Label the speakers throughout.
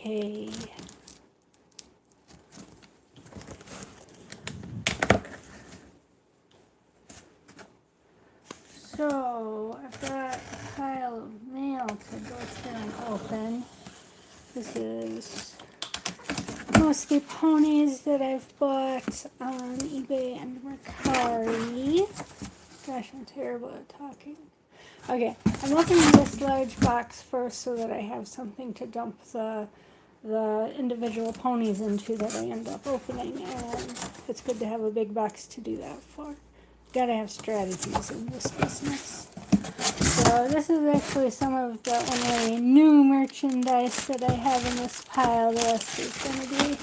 Speaker 1: Okay. So, I've got a pile of mail to go through and open. This is mostly ponies that I've bought on eBay and Mercari. Gosh, I'm terrible at talking. Okay, I'm opening this large box first so that I have something to dump the individual ponies into that I end up opening, and it's good to have a big box to do that for. Gotta have strategies in this business. So this is actually some of the only new merchandise that I have in this pile. The rest is going to be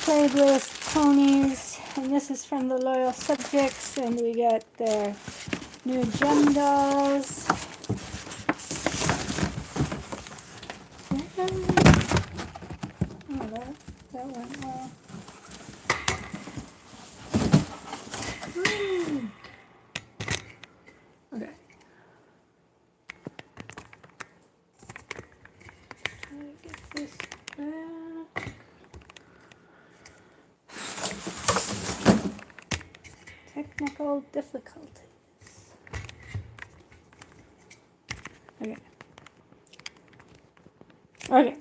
Speaker 1: played with ponies, and this is from the Loyal Subjects, and we got their new gem dolls. Oh, that went well. Okay. Try to get this back. Technical difficulties. Okay. Okay.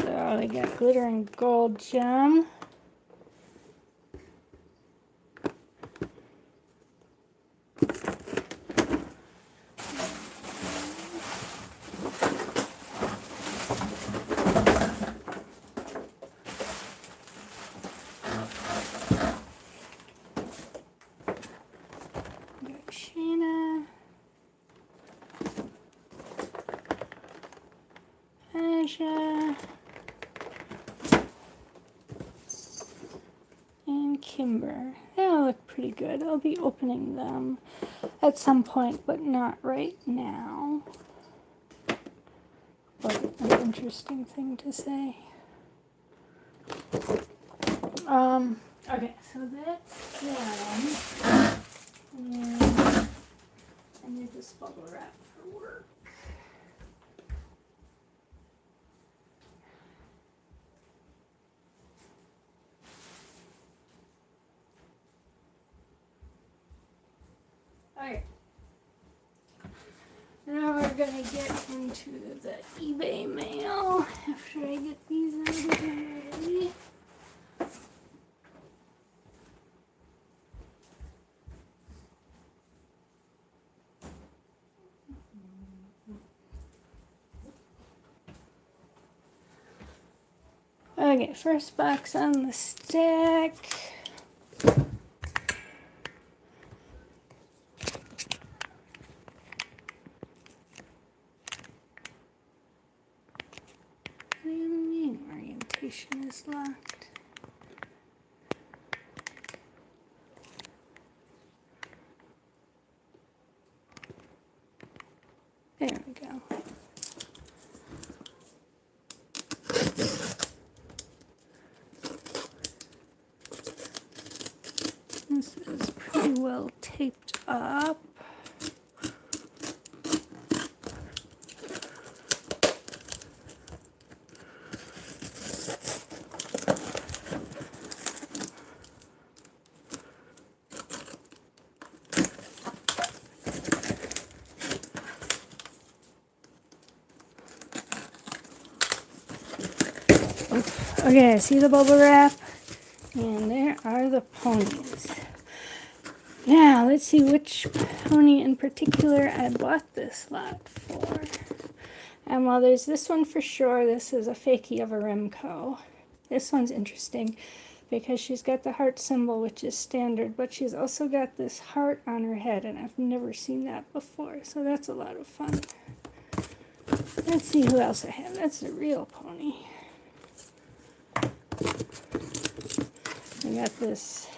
Speaker 1: So they got glitter and gold gem. And Kimber. They all look pretty good. I'll be opening them at some point, but not right now. But an interesting thing to say. Okay, so that's them. And I need this bubble wrap for work. Okay. Now we're gonna get into the eBay mail after I get these out of here already. Okay, first box on the stack. What do you mean orientation is locked? There we go. This is pretty well taped up. Okay, see the bubble wrap? And there are the ponies. Now, let's see which pony in particular I bought this lot for. And well, there's this one for sure. This is a fakie of a Remco. This one's interesting because she's got the heart symbol, which is standard, but she's also got this heart on her head, and I've never seen that before, so that's a lot of fun. Let's see who else I have. That's a real pony. I got this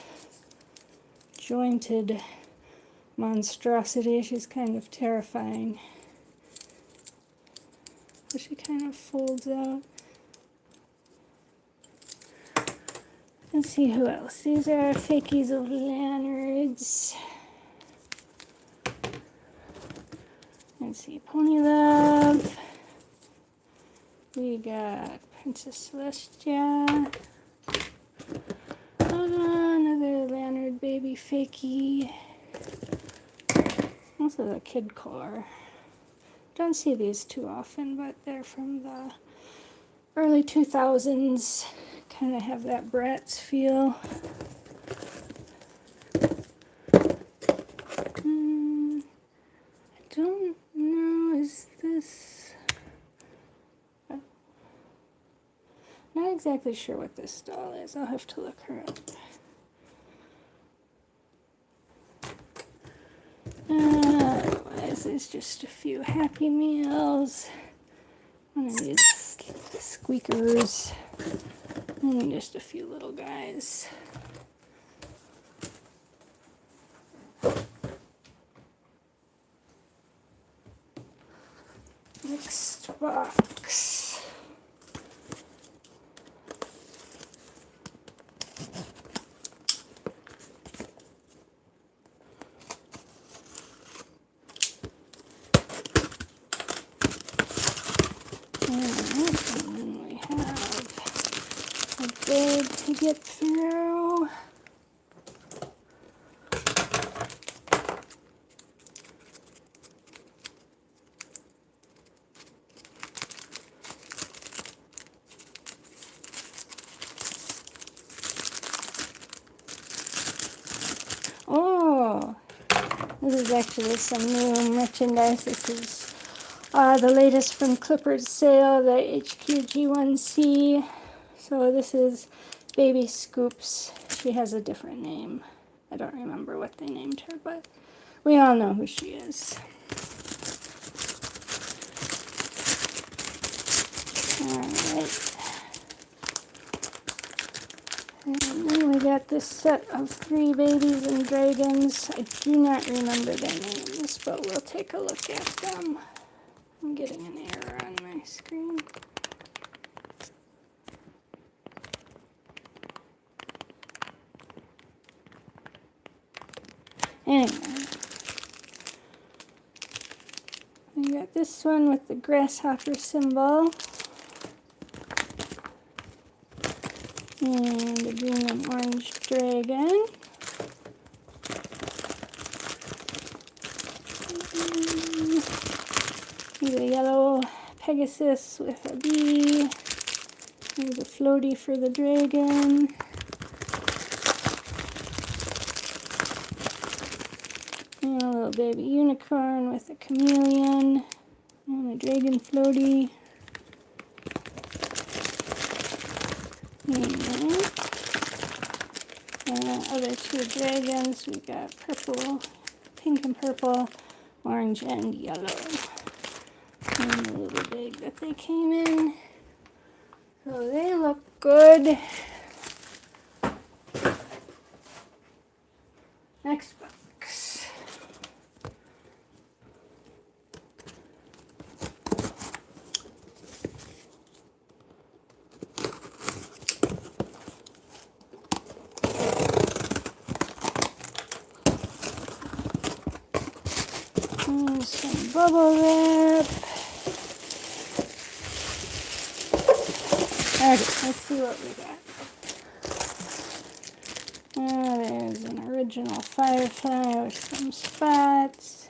Speaker 1: jointed monstrosity. She's kind of terrifying. So she kind of folds out. Let's see who else. These are fakies of Lanyards. Let's see, Pony Love. We got Princess Celestia. Another Leonard baby Fakie. Also the Kid Core. Don't see these too often, but they're from the early 2000s. Kind of have that Bratz feel. I don't know, is this... Not exactly sure what this doll is. I'll have to look her up. Otherwise, there's just a few Happy Meals. One of these squeakers. And just a few little guys. Next box. And then we have a bag to get through. Oh, this is actually some new merchandise. This is the latest from Clipper's sale, the HQG1C. So this is Baby Scoops. She has a different name. I don't remember what they named her, but we all know who she is. Alright. And then we got this set of 3 babies and dragons. I do not remember their names, but we'll take a look at them. I'm getting an error on my screen. Anyway, we got this one with the grasshopper symbol. And the green and orange dragon. Here's a yellow Pegasus with a bee. Here's a floaty for the dragon. And a little baby unicorn with a chameleon. And a dragon floaty. And other 2 dragons. We got purple, pink and purple, orange and yellow. And the little bag that they came in. So they look good. Next box. And some bubble wrap. Okay, let's see what we got. There's an original Firefly with some spots.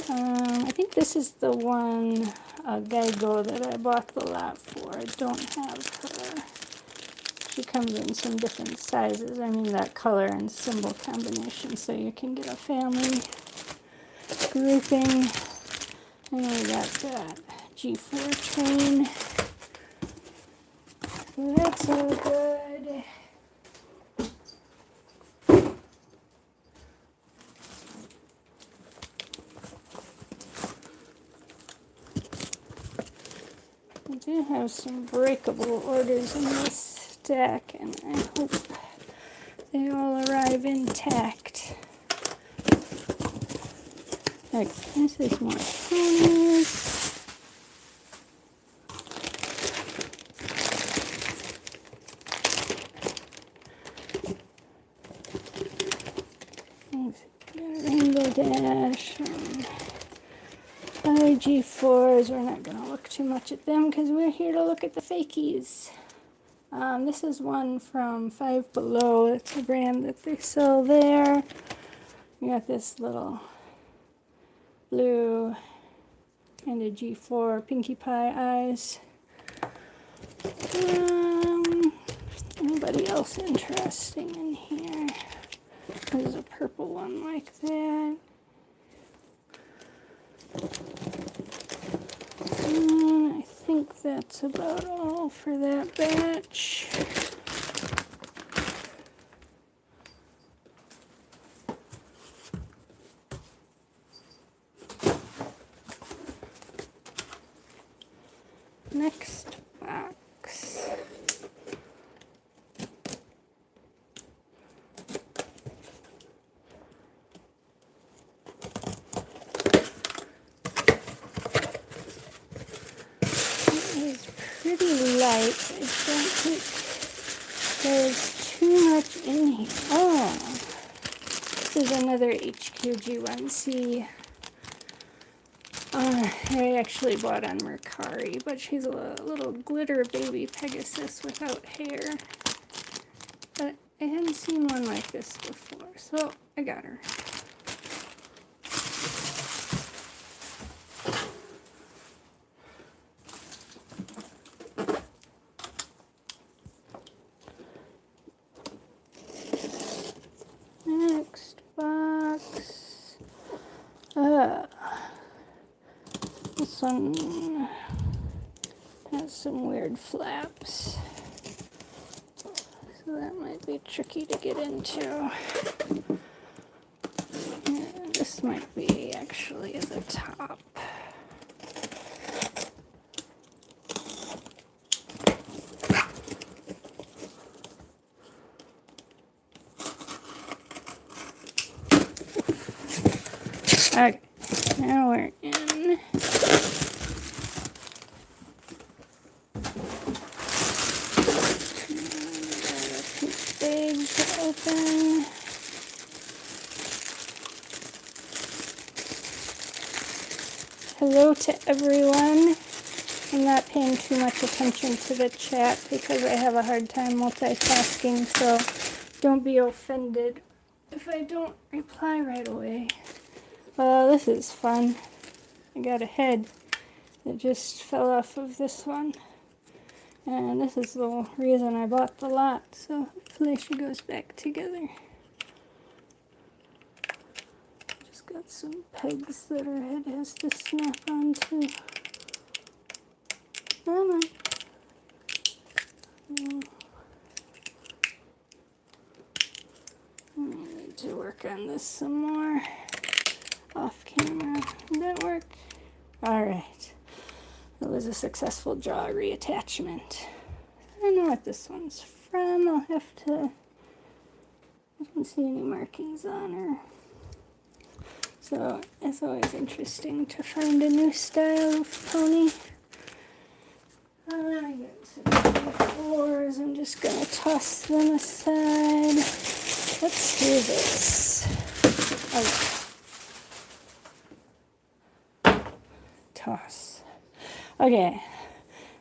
Speaker 1: I think this is the one Geigo that I bought the lot for. I don't have her. She comes in some different sizes. I mean that color and symbol combination, so you can get a family grouping. And we got that G4 train. So that's all good. We do have some breakable orders in this stack, and I hope they all arrive intact. Okay, this is more ponies. Got a Rainbow Dash and my G4s. We're not going to look too much at them because we're here to look at the fakies. This is one from Five Below. It's a brand that they sell there. We got this little blue kind of G4 Pinkie Pie eyes. Anybody else interesting in here? There's a purple one like that. And I think that's about all for that batch. Next box. Pretty light. I don't think there's too much in here. Oh, this is another HQG1C. I actually bought on Mercari, but she's a little glitter baby Pegasus without hair. But I hadn't seen one like this before, so I got her. Next box. This one has some weird flaps, so that might be tricky to get into. And this might be actually at the top. Okay, now we're in. Page to open. Hello to everyone. I'm not paying too much attention to the chat because I have a hard time multitasking, so don't be offended if I don't reply right away. Well, this is fun. I got a head that just fell off of this one. And this is the reason I bought the lot, so hopefully she goes back together. Just got some pegs that her head has to snap onto. Come on. I need to work on this some more. Off camera. Did that work? Alright. It was a successful jaw reattachment. I don't know what this one's from. I'll have to... I don't see any markings on her. So it's always interesting to find a new style of pony. I got some G4s. I'm just going to toss them aside. Let's do this. Okay. Toss. Okay.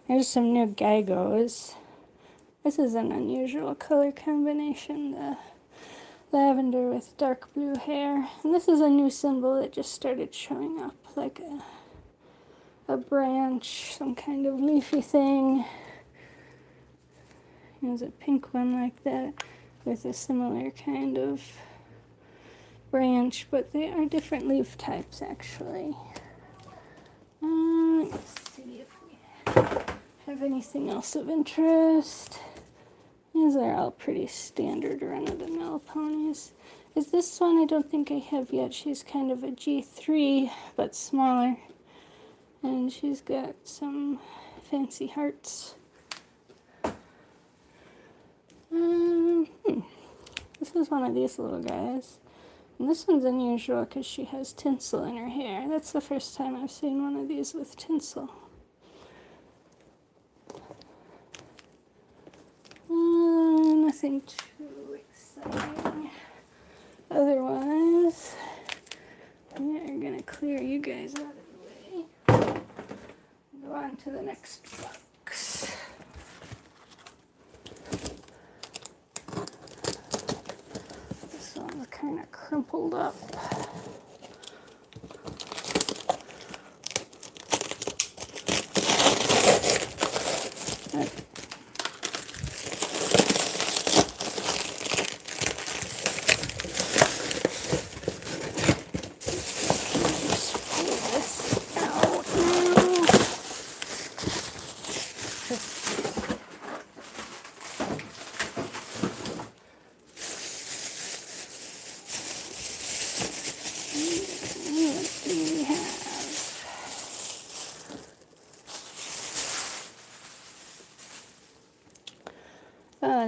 Speaker 1: Here's some new Geigos. This is an unusual color combination. The lavender with dark blue hair. And this is a new symbol that just started showing up, like a branch, some kind of leafy thing. There's a pink one like that with a similar kind of branch, but they are different leaf types actually. Let's see if we have anything else of interest. These are all pretty standard run-of-the-mill ponies. Is this one I don't think I have yet. She's kind of a G3, but smaller. And she's got some fancy hearts. This is one of these little guys. And this one's unusual because she has tinsel in her hair. That's the first time I've seen one of these with tinsel. Nothing too exciting. Otherwise, we are going to clear you guys out of the way. Go on to the next box. This one's kind of crumpled up.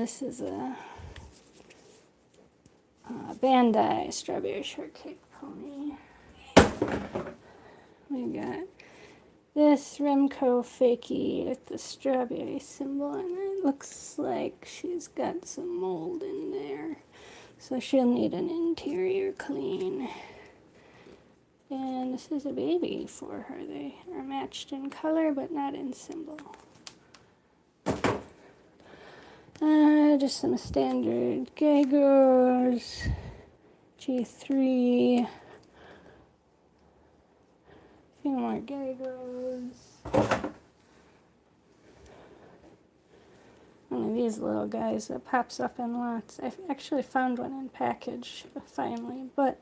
Speaker 1: This is a Bandai Strawberry Shortcake Pony. We got this Remco Fakie with the strawberry symbol, and it looks like she's got some mold in there, so she'll need an interior clean. And this is a baby for her. They are matched in color but not in symbol. Just some standard Geigos, G3, a few more Geigos. One of these little guys that pops up in lots. I actually found one in package finally, but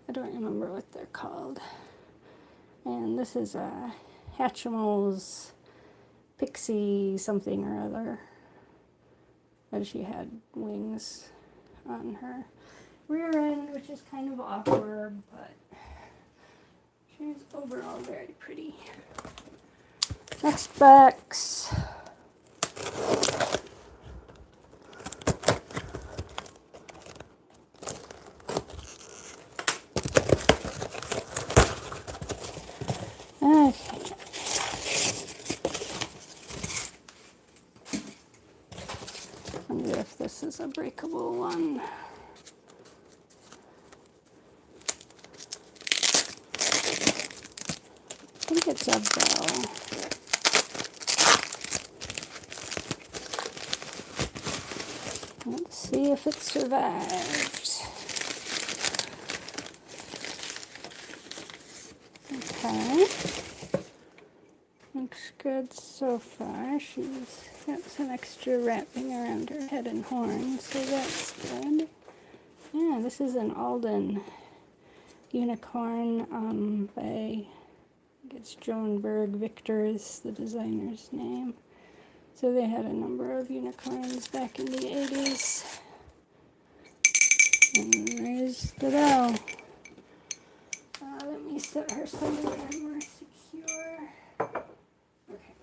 Speaker 1: I don't remember what they're called. And this is a Hatchimals Pixie something or other. And she had wings on her rear end, which is kind of awkward, but she's overall very pretty. Next box. Okay. Wonder if this is a breakable one. I think it's a bell. Let's see if it survived. Okay. Looks good so far. She's got some extra wrapping around her head and horns, so that's good. Yeah, this is an Alden unicorn by, I guess, Joan Berg Victor is the designer's name. So they had a number of unicorns back in the 80s. And there's the bell. Let me set her somewhere more secure. Okay.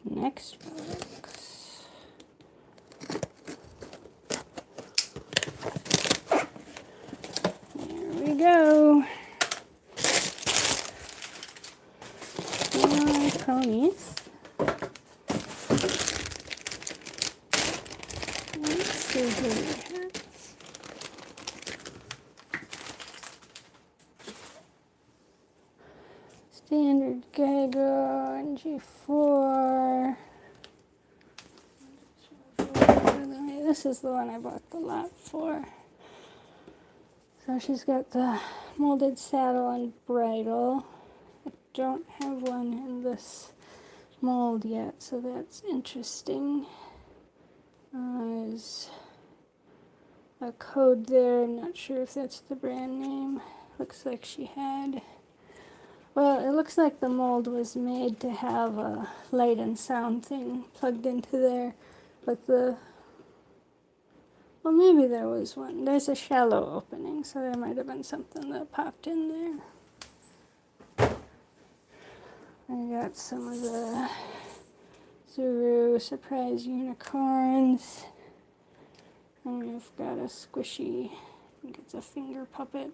Speaker 1: Next box. There we go. More ponies. Let's see who we have. Standard Geigo and G4. This is the one I bought the lot for. So she's got the molded saddle and bridle. I don't have one in this mold yet, so that's interesting. There's a code there. I'm not sure if that's the brand name. Looks like she had. Well, it looks like the mold was made to have a light and sound thing plugged into there, but well, maybe there was one. There's a shallow opening, so there might have been something that popped in there. I got some of the Zuru Surprise Unicorns. And we've got a squishy, I think it's a finger puppet.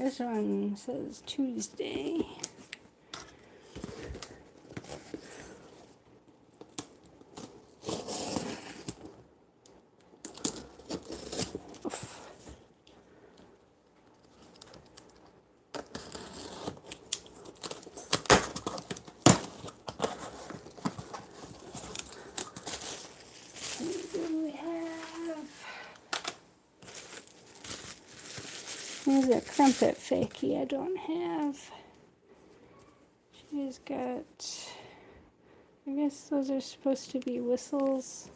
Speaker 1: This one says Tuesday. There's a crumpet Fakie I don't have. She's got, I guess those are supposed to be whistles.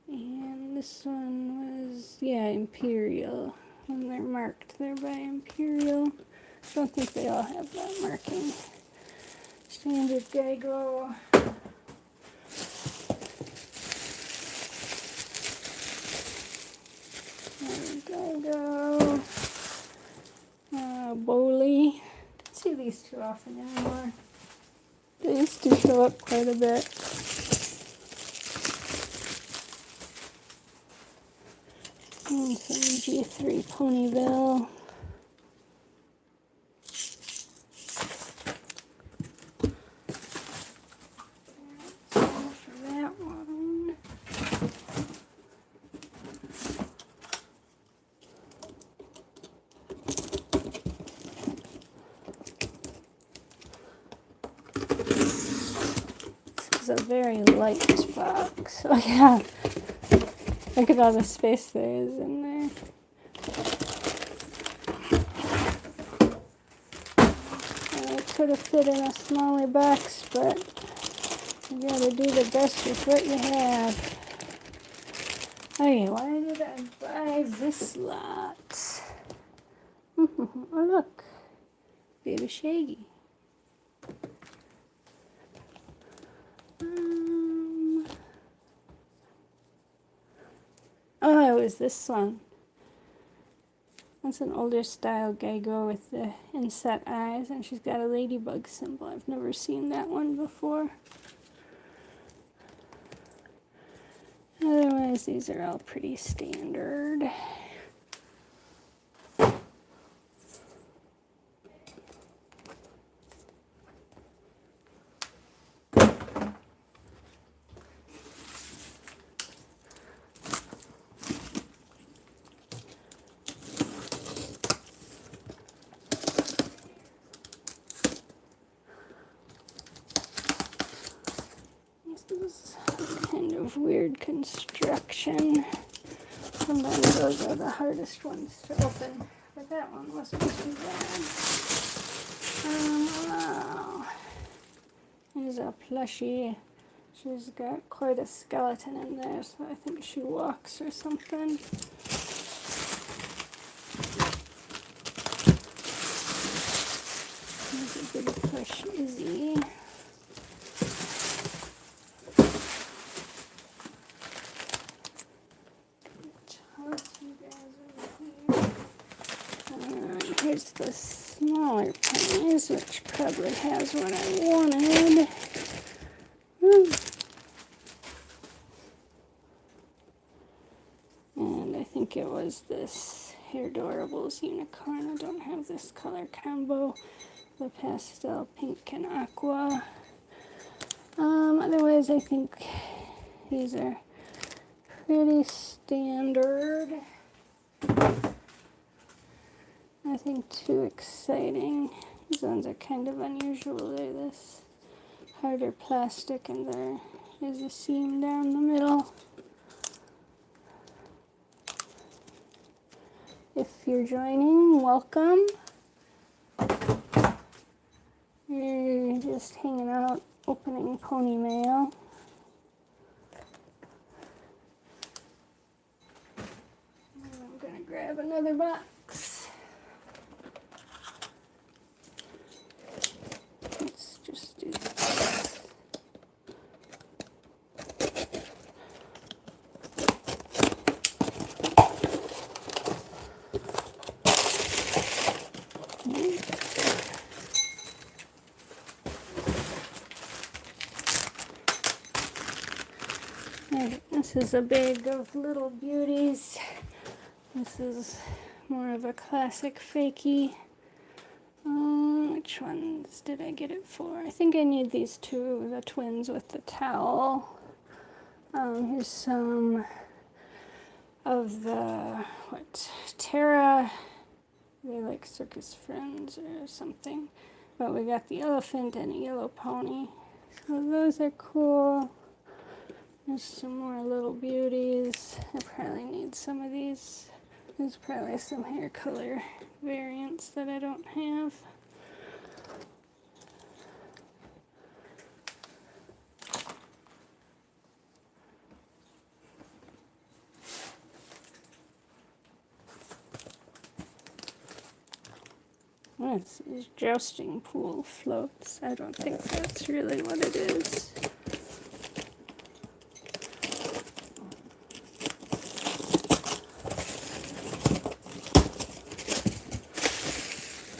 Speaker 1: And this one was, yeah, Imperial. And they're marked there by Imperial. I don't think they all have that marking. Standard Geigo. Geigo. Bowley. Don't see these too often anymore. They used to show up quite a bit. And some G3 Ponyville. For that one. This is a very light box. Oh yeah. Look at all the space there is in there. It could have fit in a smaller box, but you gotta do the best with what you have. Okay, why did I buy this lot? Oh look, Baby Shaggy. Oh, it was this one. That's an older style Geigo with the inset eyes, and she's got a ladybug symbol. I've never seen that one before. Otherwise, these are all pretty standard. This is kind of weird construction. Sometimes those are the hardest ones to open, but that one wasn't too bad. Wow. Here's a plushie. She's got quite a skeleton in there, so I think she walks or something. Here's a big plush Izzy. Here's the smaller pennies, which probably has what I wanted. And I think it was this Hairdorables unicorn. I don't have this color combo, the pastel pink and aqua. Otherwise, I think these are pretty standard. Nothing too exciting. These ones are kind of unusual. They're this harder plastic, and there is a seam down the middle. If you're joining, welcome. You're just hanging out, opening pony mail. I'm gonna grab another box. Let's just do this. This is a bag of little beauties. This is more of a classic Fakie. Which ones did I get it for? I think I need these two, the twins with the towel. Here's some of the, Terra, they like circus friends or something. But we got the elephant and a yellow pony. So those are cool. There's some more little beauties. I probably need some of these. There's probably some hair color variants that I don't have. This is jousting pool floats. I don't think that's really what it is.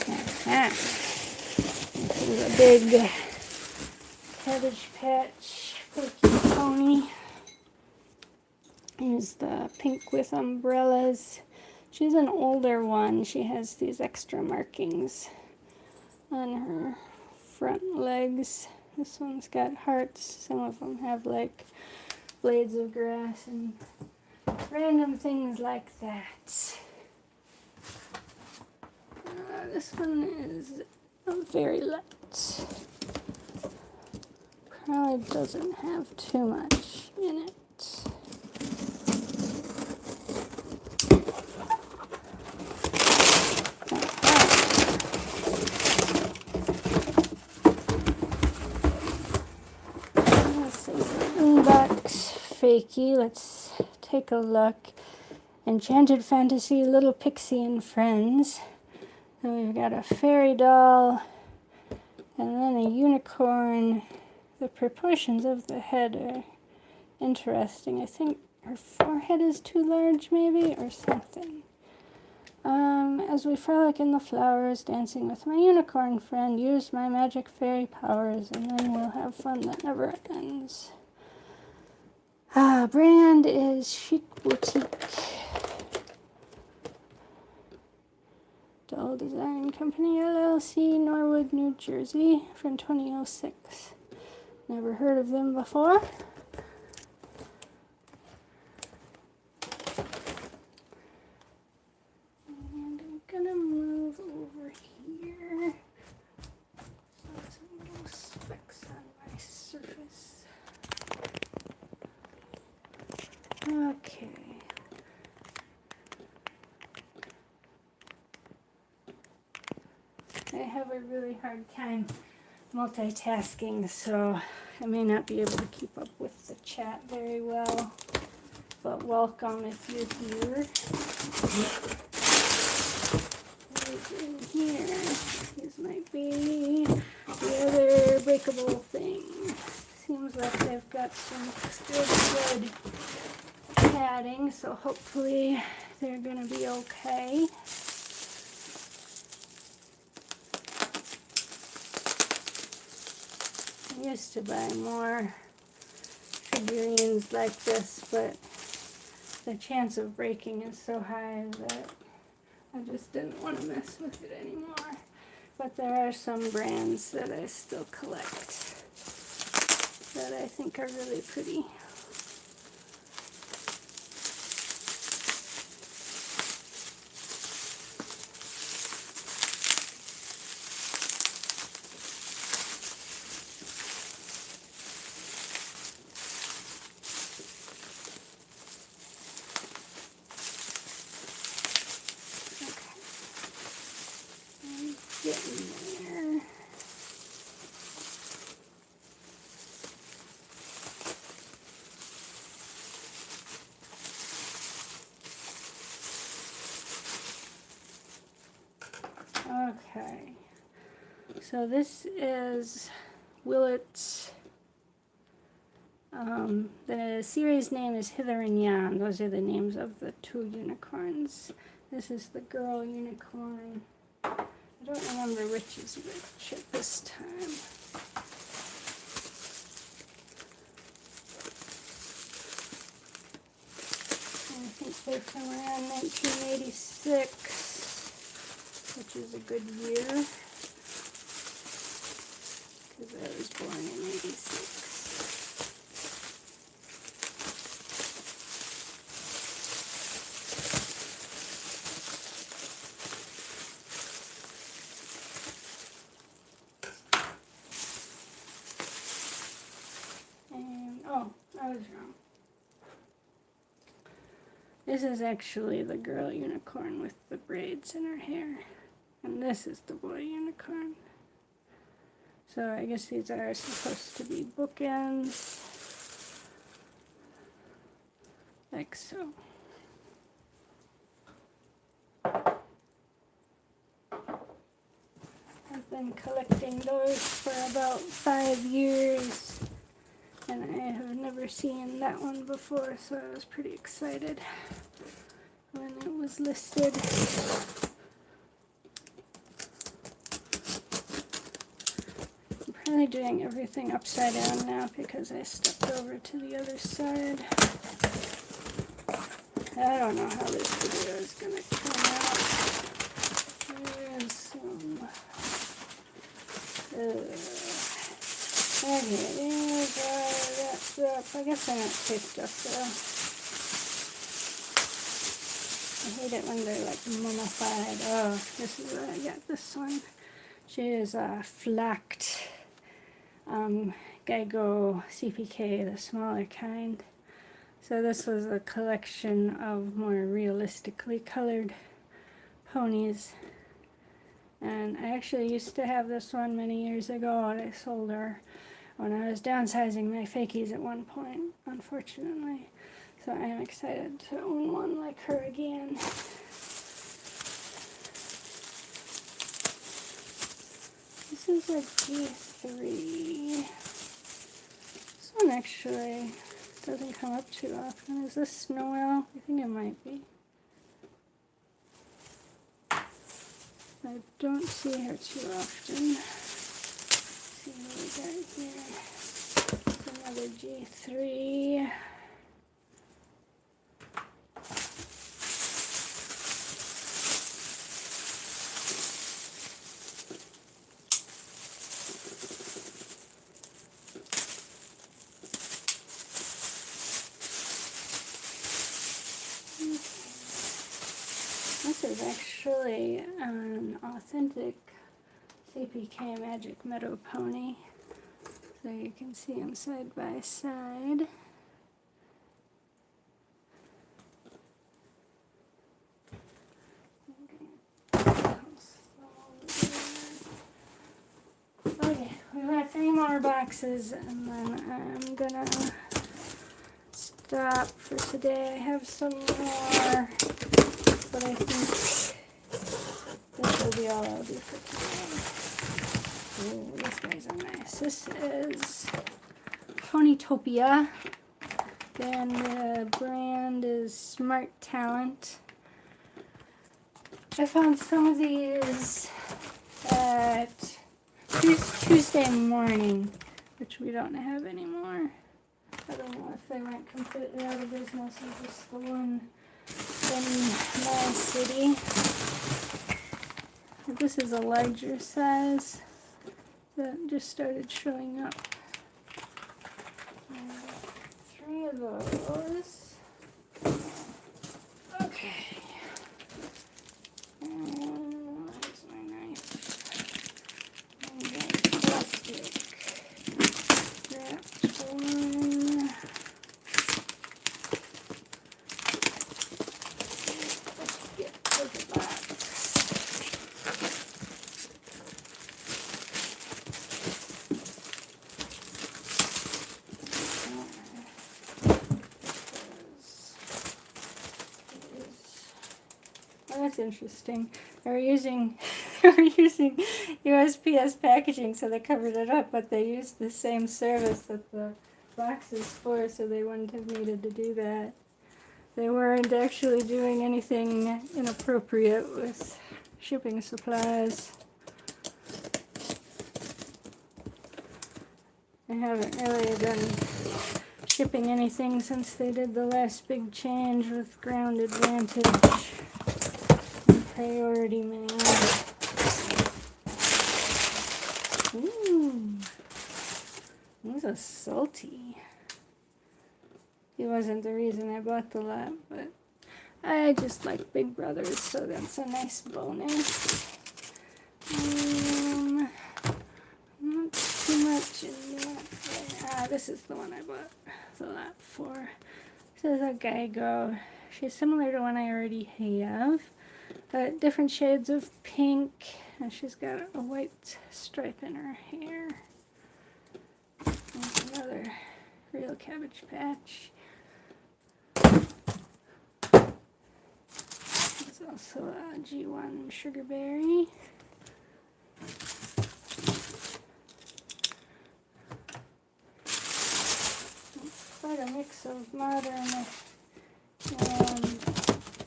Speaker 1: Aha. This is a big Cabbage Patch Fakie pony. Here's the pink with umbrellas. She's an older one. She has these extra markings on her front legs. This one's got hearts. Some of them have like blades of grass and random things like that. This one is very light. Probably doesn't have too much in it. Fakie. Let's take a look. Enchanted Fantasy, Little Pixie and Friends. And we've got a fairy doll and then a unicorn. The proportions of the head are interesting. I think her forehead is too large maybe or something. As we frolic in the flowers, dancing with my unicorn friend, use my magic fairy powers and then we'll have fun that never ends. Brand is Chic Boutique. Doll Design Company, LLC, Norwood, New Jersey, from 2006. Never heard of them before. And I'm gonna move over here. Some little specks on my surface. Okay. I have a really hard time multitasking, so I may not be able to keep up with the chat very well. But welcome if you're here. Right in here. These might be the other breakable thing. Seems like they've got some good padding, so hopefully they're gonna be okay. I used to buy more figurines like this, but the chance of breaking is so high that I just didn't want to mess with it anymore. But there are some brands that I still collect that I think are really pretty. Getting there. Okay, so this is Willett. The series name is Hither and Yon. Those are the names of the two unicorns. This is the girl unicorn. I don't remember which is which at this time. I think say somewhere in 1986, which is a good year, because I was born in 86. And, oh, I was wrong. This is actually the girl unicorn with the braids in her hair. And this is the boy unicorn. So I guess these are supposed to be bookends. Like so. I've been collecting those for about 5 years. And I have never seen that one before, so I was pretty excited when it was listed. I'm probably doing everything upside down now because I stepped over to the other side. I don't know how this video is going to turn out. There is some... okay, there's that's up. I guess I don't take stuff though. I hate it when they're like mummified. Oh, this is where I got this one. She is a flacked Geigo CPK, the smaller kind. So this was a collection of more realistically colored ponies. And I actually used to have this one many years ago, and I sold her when I was downsizing my fakies at one point, unfortunately. So I am excited to own one like her again. This is like G3. This one actually doesn't come up too often. Is this Snow Owl? I think it might be. I don't see her too often. Let's see what we got here. Another G3. This is actually an authentic CPK Magic Meadow pony. So you can see them side by side. Okay, we got 3 more boxes and then I'm gonna stop for today. I have some more, but I think this will be all I'll do for today. Ooh, these guys are nice. This is Ponytopia. Then the brand is Smart Talent. I found some of these at Tuesday Morning, which we don't have anymore. I don't know if they went completely out of business or just the one in my city. This is a larger size that just started showing up. 3 of those. Okay. Where's my knife? And then plastic. Wrapped one. Let's get to the box. That's interesting. They were using USPS packaging, so they covered it up, but they used the same service that the box is for, so they wouldn't have needed to do that. They weren't actually doing anything inappropriate with shipping supplies. I haven't really been shipping anything since they did the last big change with Ground Advantage and Priority Mail. Ooh, these are salty. He wasn't the reason I bought the lot, but I just like Big Brothers, so that's a nice bonus. Not too much in that. This is the one I bought the lot for. This is a Geigo. She's similar to one I already have, but different shades of pink, and she's got a white stripe in her hair. There's another real Cabbage Patch. There's also a G1 Sugar Berry. Quite a mix of modern and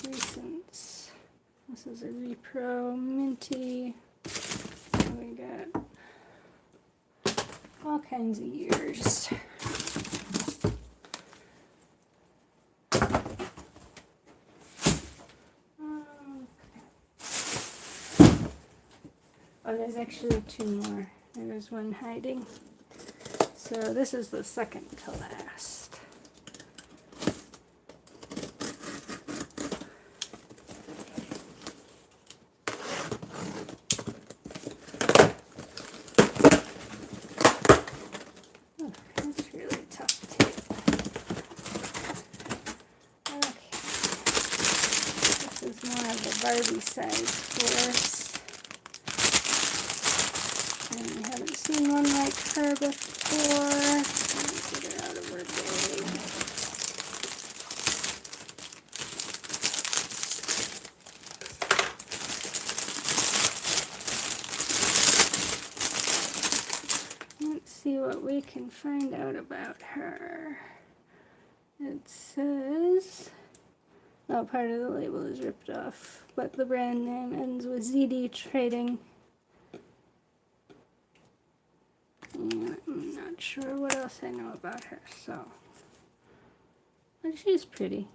Speaker 1: recents. This is a Repro Minty. And we got all kinds of years. Oh, there's actually two more. There's one hiding. So this is the second to last. Oh, that's really tough tape. Okay. This is more of a Barbie size horse. And I haven't seen one like her before. Let me get her out of her bag. Let's see what we can find out about her. It says, oh, part of the label is ripped off, but the brand name ends with ZD Trading. And I'm not sure what else I know about her, so. But she's pretty.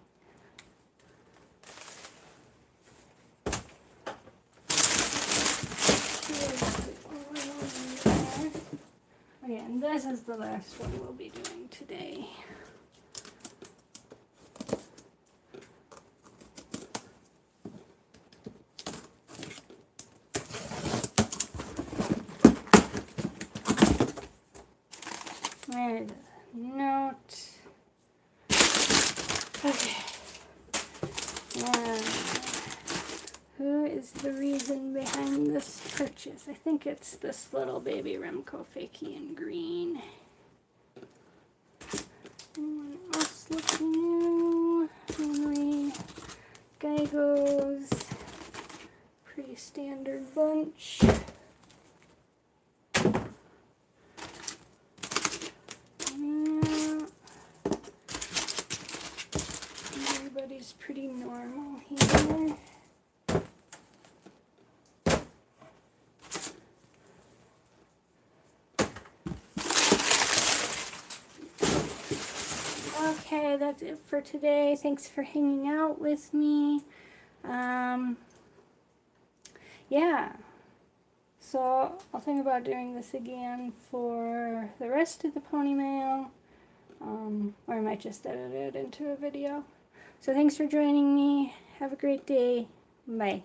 Speaker 1: Okay, and this is the last one we'll be doing today. There's a note. Okay. Who is the reason behind this purchase? I think it's this little baby Remco Fakie in green. Anyone else looking new? Mainly Geigos. Pretty standard bunch. Everybody's pretty normal here. Okay, that's it for today. Thanks for hanging out with me. Yeah, so I'll think about doing this again for the rest of the pony mail, or I might just edit it into a video. So thanks for joining me. Have a great day. Bye.